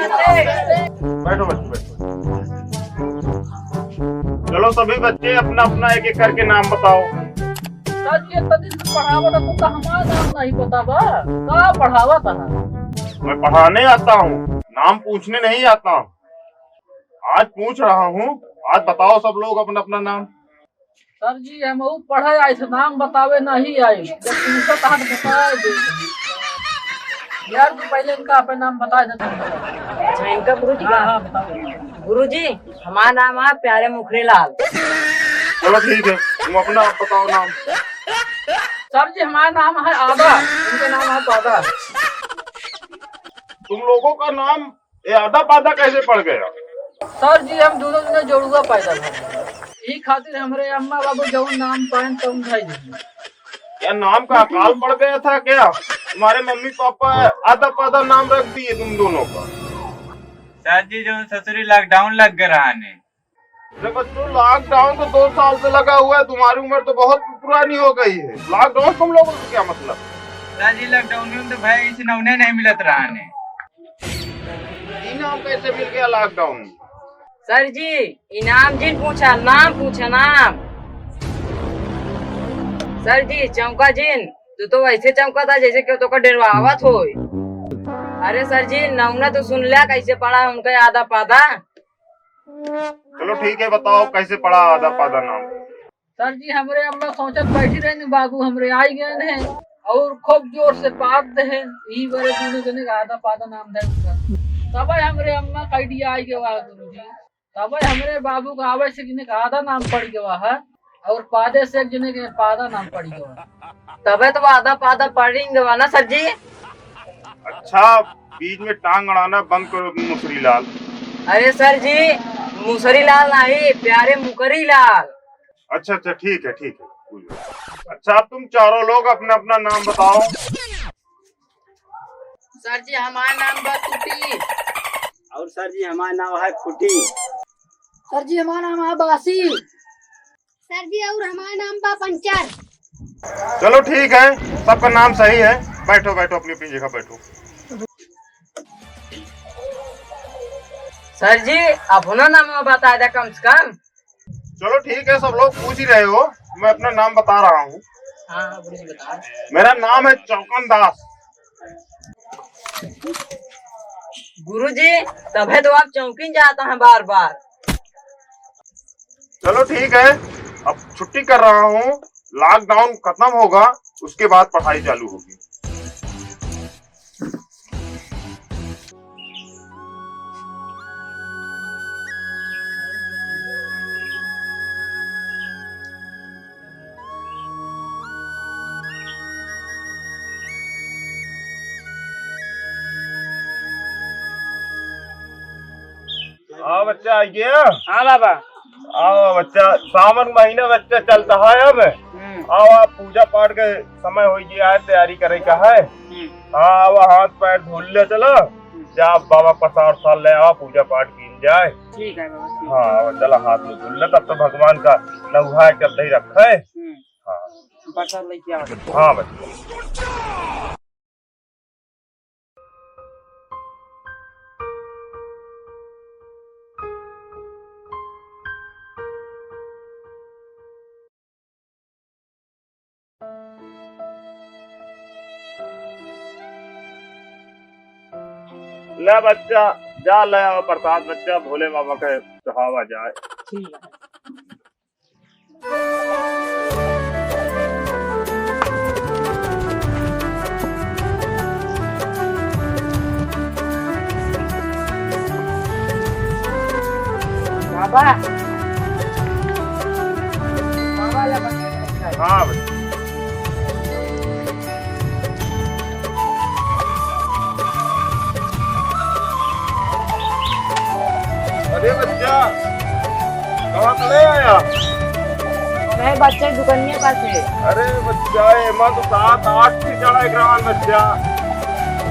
बैठो बच्चे बैठो। चलो सभी बच्चे अपना अपना एक एक करके नाम बताओ। सर ये तभी से पढ़ावा था तो हमारा नाम नहीं पता बा का पढ़ावा था। मैं पढ़ाने आता हूँ, नाम पूछने नहीं आता हूँ। आज पूछ रहा हूँ, आज बताओ सब लोग अपना अपना नाम। सर जी हम वो पढ़े आए थे, नाम बतावे नहीं आए। जब पूछा था तो बता दे यार, तू पहले इनका अपना नाम बता देता। अच्छा इनका गुरुजी का? हाँ बताओ। गुरुजी हमारा नाम है प्यारे मुखरीलाल। चलो ठीक है, तुम अपना बताओ नाम। सर जी हमारा नाम है आदा, इनका नाम है पादा। तुम लोगों का नाम ये आधा पाधा कैसे पड़ गया? सर जी हम दोनों ने जोड़ुआ पैदा था, यही खातिर हमारे अम्मा बाबू जो नाम पाए तो भाई। क्या नाम का अकाल पड़ गया था क्या? तुम्हारे मम्मी पापा आधा पाधा नाम रख दिए तुम दोनों का? सर जी जो ससुरी लॉकडाउन लग गया रहने। अरे बच्चों लॉकडाउन तो 2 साल से लगा हुआ है, तुम्हारी उम्र तो बहुत पुरानी हो गई है। लॉकडाउन तुम लोगों को क्या मतलब? सर जी लॉकडाउन में तो भाई इस नौने नहीं मिलत रहने। नाम कैसे मिल गया लॉकडाउन में? सर जी इनाम जिन पूछा, नाम पूछा नाम। सर जी चौका जिन तो वैसे चौका था जैसे क्यों तो का डरवावत हो। अरे सर जी नौना तो सुन लिया कैसे पढ़ा उनका आधा पाधा। चलो ठीक है, बताओ कैसे पढ़ा आधा पाधा नाम। सर जी हमारे अम्मा सोचत बैठी रहे बाबू हमरे आई गए हैं और खूब जोर से पाद दे यही बड़े दोनों जने का आधा पादा नाम दे तब हमरे अम्मा कैडिया आई गए गुरु जी। तब हमरे बाबू का आवे से किने का आधा नाम पड़ गया है और पादे से एक जने के पादा नाम पड़ गया। तबे तो आधा पाधा पढ़ेंगे ना सर जी। अच्छा बीच में टांग अड़ाना बंद करो मुसरी लाल। अरे सर जी मुसरी लाल नहीं, प्यारे मुकरी लाल। अच्छा अच्छा ठीक है ठीक है। अच्छा अब तुम चारों लोग अपना अपना नाम बताओ। सर जी हमारा नाम बा टूटी। और सर जी हमारा नाम है फुटी। सर जी हमारा नाम है बासी। सर जी और हमारा नाम बा पंचर। चलो ठीक है, सबका नाम सही है। बैठो बैठो अपनी अपनी जगह बैठो। सर जी अपना नाम बता दे कम से कम। चलो ठीक है, सब लोग पूछ ही रहे हो, मैं अपना नाम बता रहा हूँ। हाँ बता। मेरा नाम है चौकन दास। गुरुजी तबे तो आप चौकीन जाता है बार बार। चलो ठीक है, अब छुट्टी कर रहा हूँ। लॉकडाउन खत्म होगा उसके बाद पढ़ाई चालू होगी। हाँ बच्चा आ गया। हाँ बाबा। आओ बच्चा, सावन महीना बच्चा चलता है अब। आओ आप पूजा पाठ के समय हो गया है, तैयारी करे का है। हाँ अब हाथ पैर धुल ले, चलो जा बाबा प्रसाद साल ले आओ, पूजा पाठ की जाए। ठीक है बाबा। हाँ चला हाथ में धुल ले, तब तो भगवान का नौहा कर दही रखा है। हाँ प्रसाद लेके आओ। हाँ बच्चा। ले बच्चा जा ले आओ प्रसाद, बच्चा भोले बाबा के चढ़ावा जाए। ठीक है। बाबा हाँ बच्चा। अरे बच्चा कहाँ चले आया? मैं बच्चे दुकानिया पास है। अरे बच्चा एमा तो 7-8 की चढ़ा ग्राम बच्चा।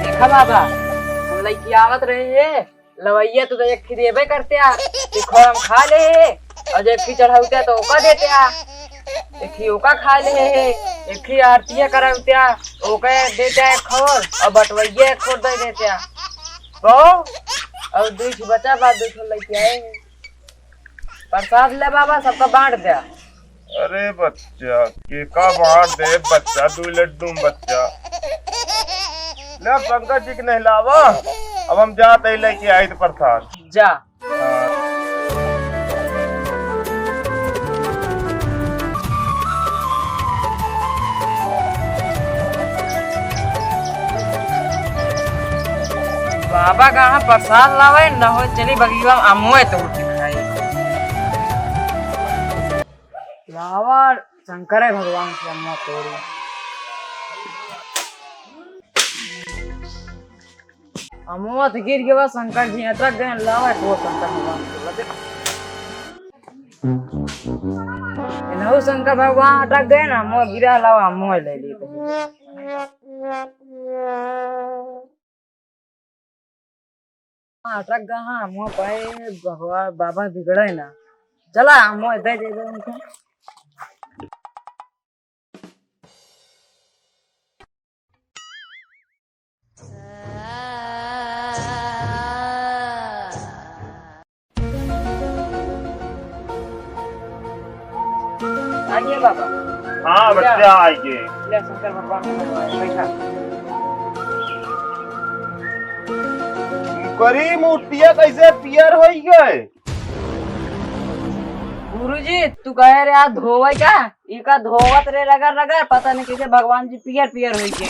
देखा बाबा हम लड़की आवत रहे है, लवैया तो एक खी देवे करते आ, देखो हम खा ले और एक खी चढ़ाते तो ओका देते आ, एक खी ओका खा ले है, एक खी आरतिया कराते आ ओका देते आ खोर और बटवैया खोर दे देते आ। तो और 2 बचा बा 2 लेके आए हैं। प्रसाद ले बाबा सबका बांट दिया। अरे बच्चा के का बांट दे बच्चा 2 लड्डू बच्चा ले पंकज जी के नहीं लावा। अब हम जाते लेके आए थे प्रसाद जा। बाबा कहाँ प्रसाद लावे न हो चली बगीवा अमुए तोड़ के खाई। लावा शंकर है भगवान से अम्मा तोड़ी। अमुआ तो गिर के बाद शंकर जी अटक गए। लावा को शंकर भगवान इनहु शंकर भगवान अटक गए ना अमुआ गिरा लावा अमुआ ले ली। अटक गया हाँ अमुआ पाए भगवान बाबा बिगड़े ना। चला अमुआ दे दे उनको। आइए बाबा। हाँ बच्चा आइए। ले शंकर भगवान बैठा। करी मूर्तियाँ कैसे पियर हो गए? गुरुजी तू कहे रे आज धोवे का इका धोवत रे रगड़ रगड़ पता नहीं कैसे भगवान जी पियर पियर हुई के।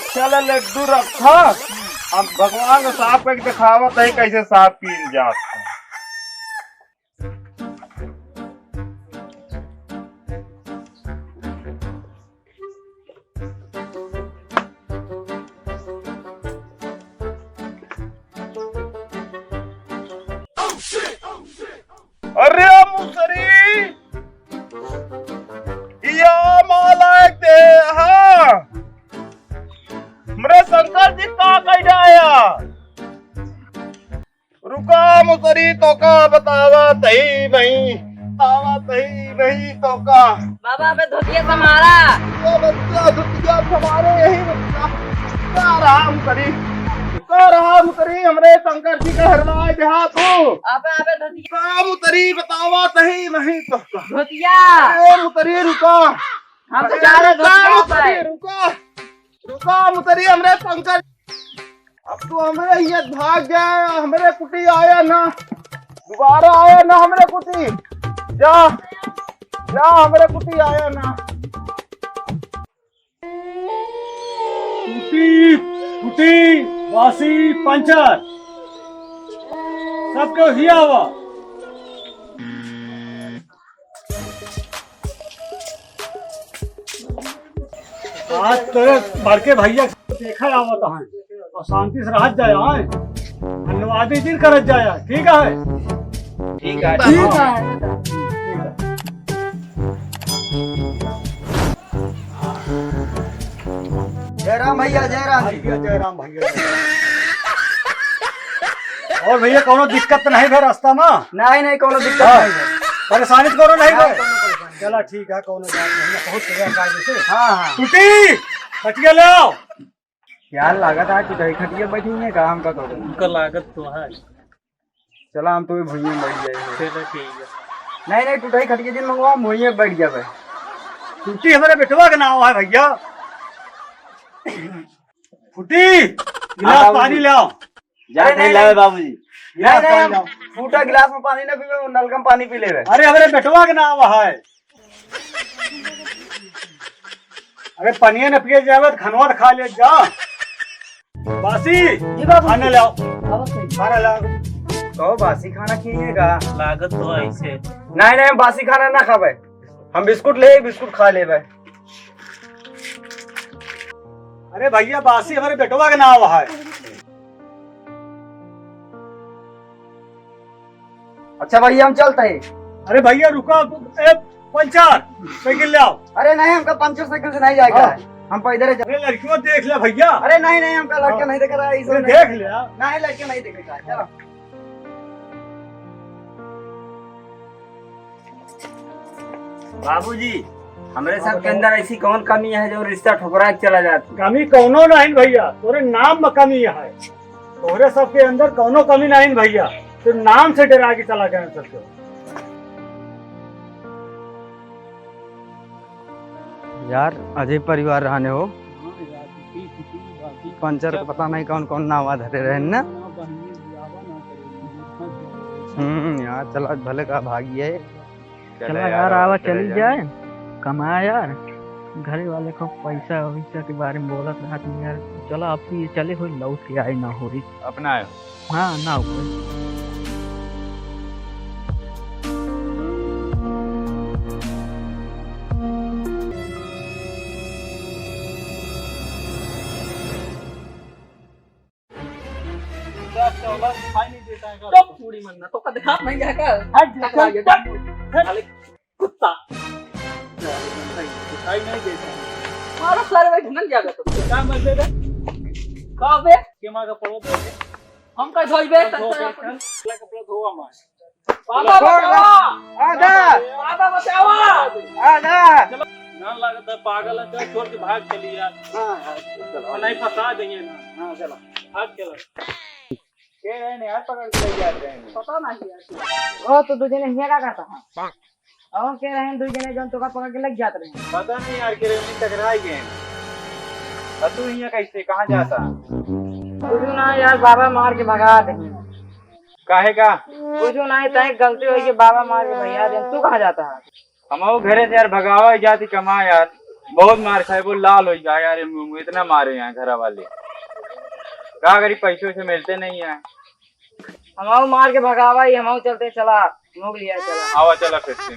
चल लड्डू रखा अब भगवान को साफ करके दिखावत है कैसे साफ पील जाता है। अरे मुसरी या माला दे हाँ मेरे शंकर जी का कह जाया रुका मुसरी तो का बतावा तही नहीं बतावा तही नहीं तो का बाबा पे धोतिया समारा। ये बच्चा दुतिया हमारे यही बच्चा क्या रहा मुसरी का रहा मुसरी हमरे शंकर जी का हृदय देहात हो अबे अबे धोतिया का मुसरी बतावा तही नहीं तो का धोतिया। अरे मुसरी रुका हम तो जा रहे धोतिया पे। रुका रुका मुसरी हमरे शंकर अब तो हमें ये भाग गया हमरे कुटी आया ना दोबारा आया ना हमरे कुटी जा जा हमरे कुटी आया ना टूटी टूटी वासी पंचर सबके हिया हुआ। आज तेरे बड़के भैया देखा आवत है और शांति से रह जाए आए धन्यवाद दिन करत जाए। ठीक है ठीक है। जयराम भैया जयराम। जयराम भैया। और भैया कोनो दिक्कत नहीं है रास्ता में? नहीं नहीं कोनो दिक्कत नहीं है। परेशानी तो करो नहीं है। चला ठीक है कोनो बात नहीं बहुत बढ़िया कायदे से। हाँ हाँ टूटी खटिया ले आओ। क्या लागत है कि दही खटिया बैठेंगे काम का करो उनका लागत तो है। चला हम तो भुइये में बैठ जाएंगे। चलो ठीक है। नहीं नहीं टूटाई खटिया दिन मंगवा भुइये में बैठ जावे। टूटी हमारे बेटवा का नाम है भैया। फूटी गिलास पानी ले आओ। नहीं लावे बाबूजी नहीं नहीं फूटा गिलास में पानी ना पीवे नलका में पानी पी लेवे। अरे हमारे बेटवा का नाम है। अरे पनिया न पिए जावे तो खनवा खा ले जा। बासी खाना ले आओ। खाना ले आओ। तो बासी खाना खिएगा लागत तो ऐसे। नहीं नहीं हम बासी खाना ना खावे हम बिस्कुट ले बिस्कुट खा लेवे। अरे भैया बासी हमारे बेटवा का नाम है। अच्छा भैया हम चलते हैं। अरे भैया रुका पंचर साइकिल ले आओ। अरे नहीं हमका पंचर साइकिल से नहीं जाएगा हम पैदल ही अरे लड़कियों देख ले भैया। अरे नहीं नहीं हमका लड़का नहीं देख रहा है अरे देख ले नहीं लड़के नहीं देखेगा। चलो बाबूजी हमारे सब के अंदर ऐसी कौन कमी है जो रिश्ता ठुकरा के चला जाता? कमी कौनो नहीं भैया तोरे नाम में कमी है। तोहरे सबके अंदर कोनो कमी नहीं भैया, तो नाम से डरा के चला गया सबको। यार अजय परिवार रहने हो पंचर को पता नहीं कौन कौन नावा धरे रहे ना। यार चला भले का भागी है। चला यार आवा चली जाए कमाया यार, घरे वाले को पैसा वैसा के बारे में बोलत रहा था यार। चला अब ये चले हो लौट के आए ना हो रही अपना आयो। हाँ ना हो मरना तो का दिखा नहीं जाएगा कुत्ता मारो सारे भाई ढंगन जाएगा तो क्या मर देगा का बे के मां का पड़ो हम का धोइबे कपड़ा धोवा मां बाबा बचाओ आजा ना लागत है पागल है, चल छोड़ के भाग चली यार। हां नहीं फंसा देंगे ना। हां चलो भाग चलो के रहे ने यार पकड़ के ले जाते हैं पता नहीं यार। ओ तो दो जने हिया का करता है और कह रहे हैं दो जने जन तो का पकड़ के लग जाते रहे। पता नहीं यार के रहे टकराई गए। तू यहाँ कैसे कहाँ जाता? कुछ ना यार बाबा मार के भगा दे। काहे का? कुछ ना तय गलती हुई कि बाबा मार के भैया दे। तू कहाँ जाता है? हम घरे से यार भगावा जाती कमा यार, बहुत मार खाए वो लाल हो गया यार। इतना मारे यहाँ घर वाले का गरीब पैसों से मिलते नहीं है। हम मार के भगावा ही हम चलते चला मोग लिया चला आवा चला फिर से।